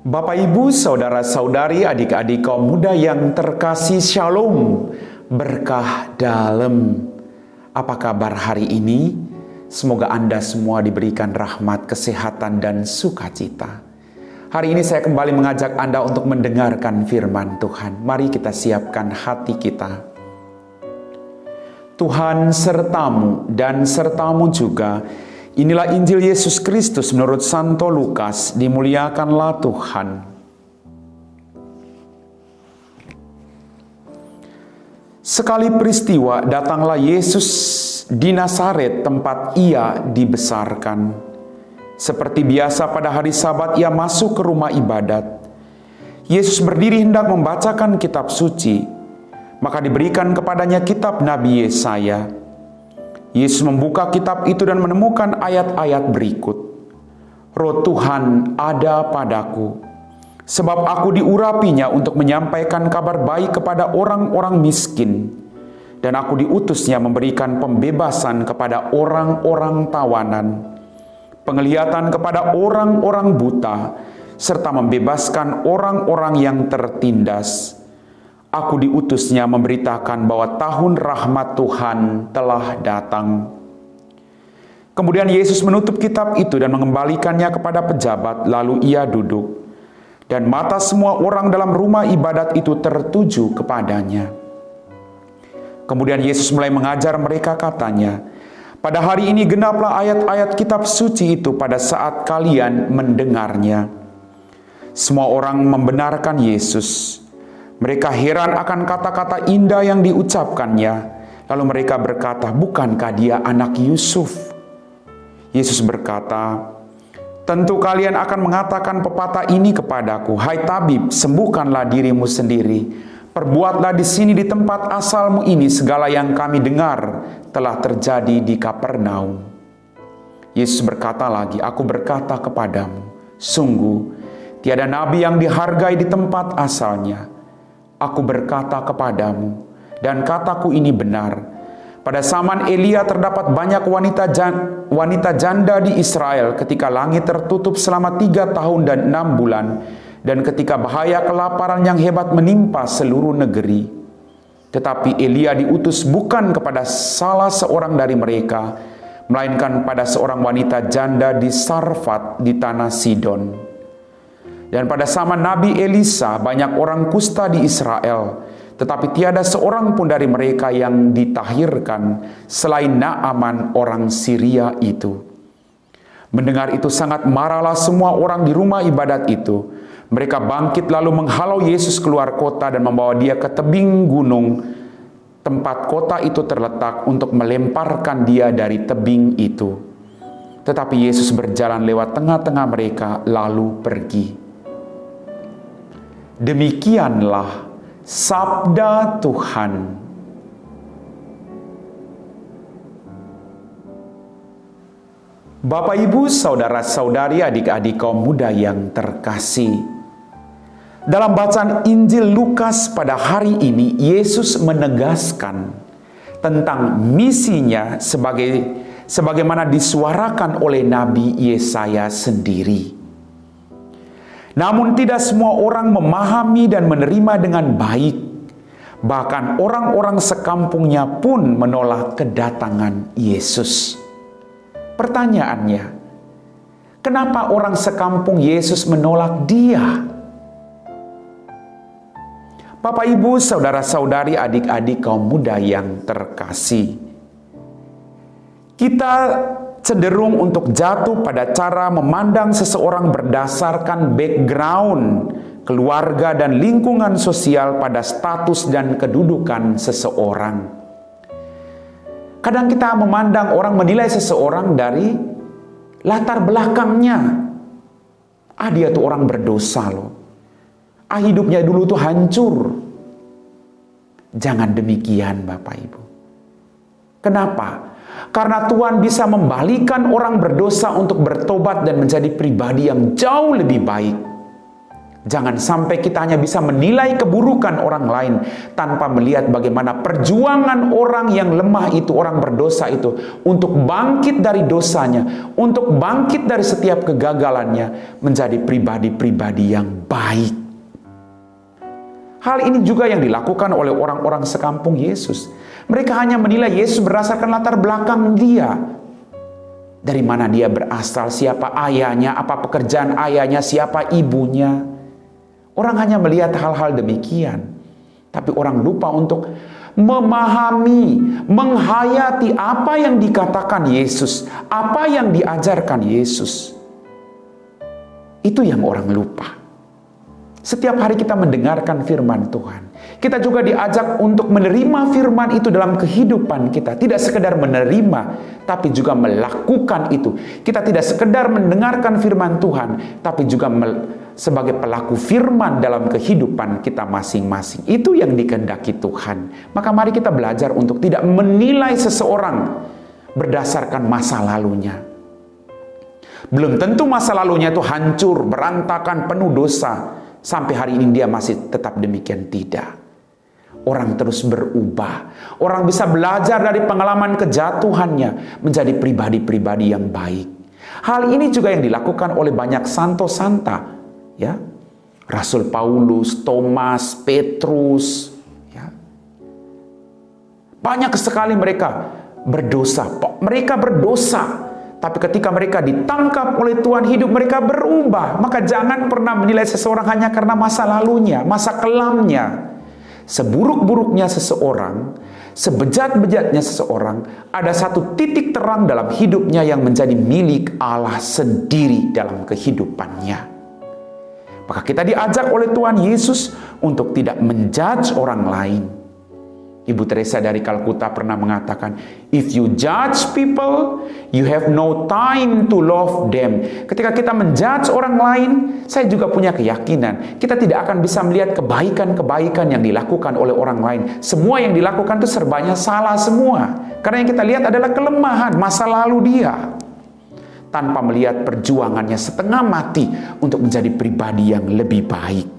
Bapak, Ibu, saudara-saudari, adik-adik kaum muda yang terkasih, Shalom, berkah dalam. Apa kabar hari ini? Semoga Anda semua diberikan rahmat, kesehatan, dan sukacita. Hari ini saya kembali mengajak Anda untuk mendengarkan firman Tuhan. Mari kita siapkan hati kita. Tuhan sertamu dan sertamu juga. Inilah Injil Yesus Kristus menurut Santo Lukas. Dimuliakanlah Tuhan. Sekali peristiwa, datanglah Yesus di Nazaret, tempat ia dibesarkan. Seperti biasa pada hari Sabat ia masuk ke rumah ibadat. Yesus berdiri hendak membacakan kitab suci. Maka diberikan kepadanya kitab Nabi Yesaya. Yesus membuka kitab itu dan menemukan ayat-ayat berikut. Roh Tuhan ada padaku, sebab aku diurapinya untuk menyampaikan kabar baik kepada orang-orang miskin, dan aku diutusnya memberikan pembebasan kepada orang-orang tawanan, penglihatan kepada orang-orang buta, serta membebaskan orang-orang yang tertindas. Aku diutusnya memberitakan bahwa tahun rahmat Tuhan telah datang. Kemudian Yesus menutup kitab itu dan mengembalikannya kepada pejabat, lalu ia duduk. Dan mata semua orang dalam rumah ibadat itu tertuju kepadanya. Kemudian Yesus mulai mengajar mereka, katanya, "Pada hari ini genaplah ayat-ayat kitab suci itu pada saat kalian mendengarnya." Semua orang membenarkan Yesus. Mereka heran akan kata-kata indah yang diucapkannya. Lalu mereka berkata, "Bukankah dia anak Yusuf?" Yesus berkata, "Tentu kalian akan mengatakan pepatah ini kepadaku, 'Hai tabib, sembuhkanlah dirimu sendiri. Perbuatlah di sini di tempat asalmu ini segala yang kami dengar telah terjadi di Kapernaum.'" Yesus berkata lagi, "Aku berkata kepadamu, sungguh tiada nabi yang dihargai di tempat asalnya. Aku berkata kepadamu, dan kataku ini benar, pada zaman Elia terdapat banyak wanita janda di Israel ketika langit tertutup selama 3 tahun dan 6 bulan, dan ketika bahaya kelaparan yang hebat menimpa seluruh negeri. Tetapi Elia diutus bukan kepada salah seorang dari mereka, melainkan pada seorang wanita janda di Sarfat di tanah Sidon. Dan pada zaman Nabi Elisa banyak orang kusta di Israel, tetapi tiada seorang pun dari mereka yang ditahirkan selain Naaman orang Syria itu." Mendengar itu sangat marahlah semua orang di rumah ibadat itu. Mereka bangkit lalu menghalau Yesus keluar kota dan membawa dia ke tebing gunung tempat kota itu terletak untuk melemparkan dia dari tebing itu. Tetapi Yesus berjalan lewat tengah-tengah mereka lalu pergi. Demikianlah sabda Tuhan. Bapak, Ibu, saudara-saudari, adik-adik kaum muda yang terkasih. Dalam bacaan Injil Lukas pada hari ini, Yesus menegaskan tentang misinya sebagaimana disuarakan oleh Nabi Yesaya sendiri. Namun tidak semua orang memahami dan menerima dengan baik. Bahkan orang-orang sekampungnya pun menolak kedatangan Yesus. Pertanyaannya, kenapa orang sekampung Yesus menolak dia? Bapak, Ibu, saudara-saudari, adik-adik kaum muda yang terkasih. Kita cenderung untuk jatuh pada cara memandang seseorang berdasarkan background, keluarga, dan lingkungan sosial pada status dan kedudukan seseorang. Kadang kita memandang orang, menilai seseorang dari latar belakangnya. Dia tuh orang berdosa loh. Hidupnya dulu tuh hancur. Jangan demikian, Bapak Ibu. Kenapa? Karena Tuhan bisa membalikan orang berdosa untuk bertobat dan menjadi pribadi yang jauh lebih baik. Jangan sampai kita hanya bisa menilai keburukan orang lain tanpa melihat bagaimana perjuangan orang yang lemah itu, orang berdosa itu, untuk bangkit dari dosanya, untuk bangkit dari setiap kegagalannya, menjadi pribadi-pribadi yang baik. Hal ini juga yang dilakukan oleh orang-orang sekampung Yesus. Mereka hanya menilai Yesus berdasarkan latar belakang dia. Dari mana dia berasal, siapa ayahnya, apa pekerjaan ayahnya, siapa ibunya. Orang hanya melihat hal-hal demikian. Tapi orang lupa untuk memahami, menghayati apa yang dikatakan Yesus, apa yang diajarkan Yesus. Itu yang orang lupa. Setiap hari kita mendengarkan firman Tuhan, kita juga diajak untuk menerima firman itu dalam kehidupan kita. Tidak sekedar menerima, tapi juga melakukan itu. Kita tidak sekedar mendengarkan firman Tuhan, tapi juga sebagai pelaku firman dalam kehidupan kita masing-masing. Itu yang dikehendaki Tuhan. Maka mari kita belajar untuk tidak menilai seseorang berdasarkan masa lalunya. Belum tentu masa lalunya itu hancur, berantakan, penuh dosa. Sampai hari ini dia masih tetap demikian. Tidak. Orang terus berubah. Orang bisa belajar dari pengalaman kejatuhannya menjadi pribadi-pribadi yang baik. Hal ini juga yang dilakukan oleh banyak santo-santa, ya. Rasul Paulus, Thomas, Petrus, ya. Banyak sekali mereka berdosa. Mereka berdosa. Tapi ketika mereka ditangkap oleh Tuhan, hidup mereka berubah. Maka jangan pernah menilai seseorang hanya karena masa lalunya, masa kelamnya. Seburuk-buruknya seseorang, sebejat-bejatnya seseorang, ada satu titik terang dalam hidupnya yang menjadi milik Allah sendiri dalam kehidupannya. Maka kita diajak oleh Tuhan Yesus untuk tidak menjudge orang lain. Ibu Teresa dari Kalkuta pernah mengatakan, if you judge people, you have no time to love them. Ketika kita menjudge orang lain, saya juga punya keyakinan, kita tidak akan bisa melihat kebaikan-kebaikan yang dilakukan oleh orang lain. Semua yang dilakukan itu serbanya salah semua. Karena yang kita lihat adalah kelemahan masa lalu dia. Tanpa melihat perjuangannya setengah mati untuk menjadi pribadi yang lebih baik.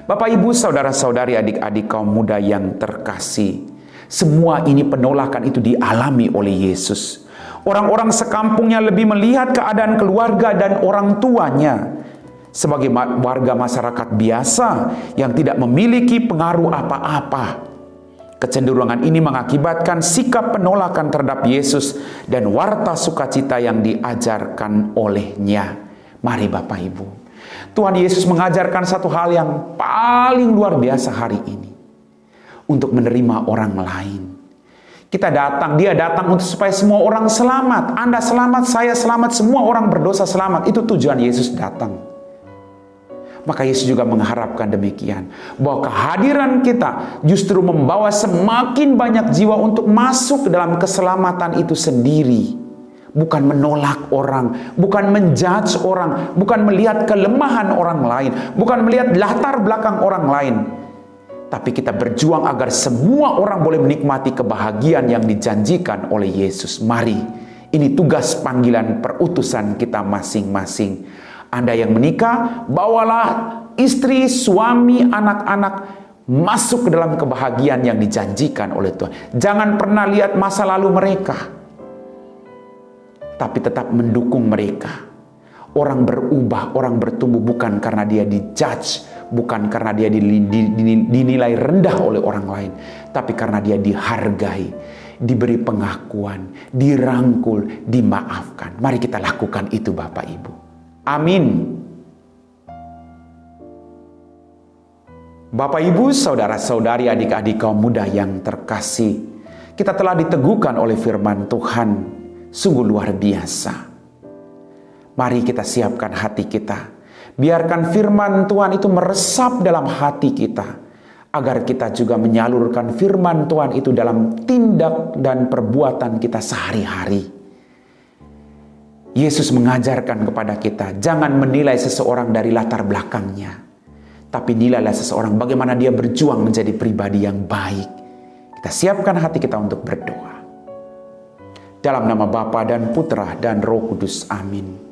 Bapak, Ibu, saudara-saudari, adik-adik kaum muda yang terkasih, semua ini penolakan itu dialami oleh Yesus. Orang-orang sekampungnya lebih melihat keadaan keluarga dan orang tuanya sebagai warga masyarakat biasa yang tidak memiliki pengaruh apa-apa. Kecenderungan ini mengakibatkan sikap penolakan terhadap Yesus dan warta sukacita yang diajarkan olehnya. Mari Bapak Ibu, Tuhan Yesus mengajarkan satu hal yang paling luar biasa hari ini. Untuk menerima orang lain. Dia datang untuk supaya semua orang selamat. Anda selamat, saya selamat, semua orang berdosa selamat. Itu tujuan Yesus datang. Maka Yesus juga mengharapkan demikian. Bahwa kehadiran kita justru membawa semakin banyak jiwa untuk masuk ke dalam keselamatan itu sendiri. Bukan menolak orang, bukan menjudge orang, bukan melihat kelemahan orang lain, bukan melihat latar belakang orang lain. Tapi kita berjuang agar semua orang boleh menikmati kebahagiaan yang dijanjikan oleh Yesus. Mari, ini tugas panggilan perutusan kita masing-masing. Anda yang menikah, bawalah istri, suami, anak-anak masuk ke dalam kebahagiaan yang dijanjikan oleh Tuhan. Jangan pernah lihat masa lalu mereka, tapi tetap mendukung mereka. Orang berubah, orang bertumbuh bukan karena dia dijudge, bukan karena dia dinilai rendah oleh orang lain, tapi karena dia dihargai, diberi pengakuan, dirangkul, dimaafkan. Mari kita lakukan itu Bapak Ibu. Amin. Bapak Ibu, saudara-saudari, adik-adik kaum muda yang terkasih, kita telah diteguhkan oleh firman Tuhan. Sungguh luar biasa. Mari kita siapkan hati kita. Biarkan firman Tuhan itu meresap dalam hati kita. Agar kita juga menyalurkan firman Tuhan itu dalam tindak dan perbuatan kita sehari-hari. Yesus mengajarkan kepada kita, jangan menilai seseorang dari latar belakangnya. Tapi nilailah seseorang bagaimana dia berjuang menjadi pribadi yang baik. Kita siapkan hati kita untuk berdoa. Dalam nama Bapa dan Putra dan Roh Kudus. Amin.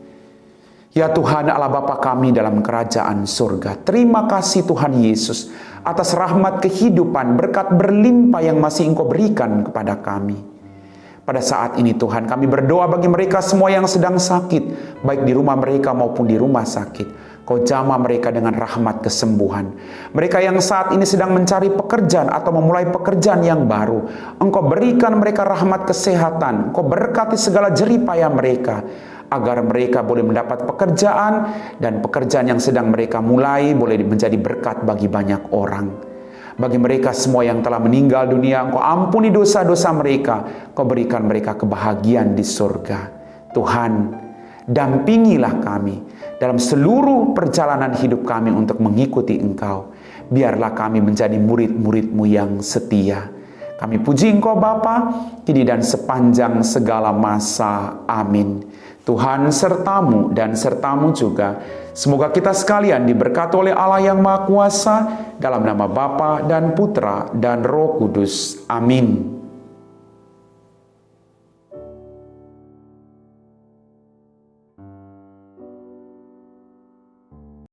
Ya Tuhan Allah Bapa kami dalam kerajaan surga, terima kasih Tuhan Yesus atas rahmat kehidupan, berkat berlimpah yang masih Engkau berikan kepada kami. Pada saat ini Tuhan, kami berdoa bagi mereka semua yang sedang sakit, baik di rumah mereka maupun di rumah sakit. Kau jamah mereka dengan rahmat kesembuhan. Mereka yang saat ini sedang mencari pekerjaan atau memulai pekerjaan yang baru, Engkau berikan mereka rahmat kesehatan. Engkau berkati segala jeripaya mereka, agar mereka boleh mendapat pekerjaan, dan pekerjaan yang sedang mereka mulai boleh menjadi berkat bagi banyak orang. Bagi mereka semua yang telah meninggal dunia, Engkau ampuni dosa-dosa mereka. Engkau berikan mereka kebahagiaan di surga. Tuhan, dampingilah kami dalam seluruh perjalanan hidup kami untuk mengikuti Engkau. Biarlah kami menjadi murid-murid-Mu yang setia. Kami puji Engkau Bapa, kini dan sepanjang segala masa. Amin. Tuhan sertamu dan sertamu juga. Semoga kita sekalian diberkati oleh Allah yang Maha Kuasa, dalam nama Bapa dan Putra dan Roh Kudus. Amin.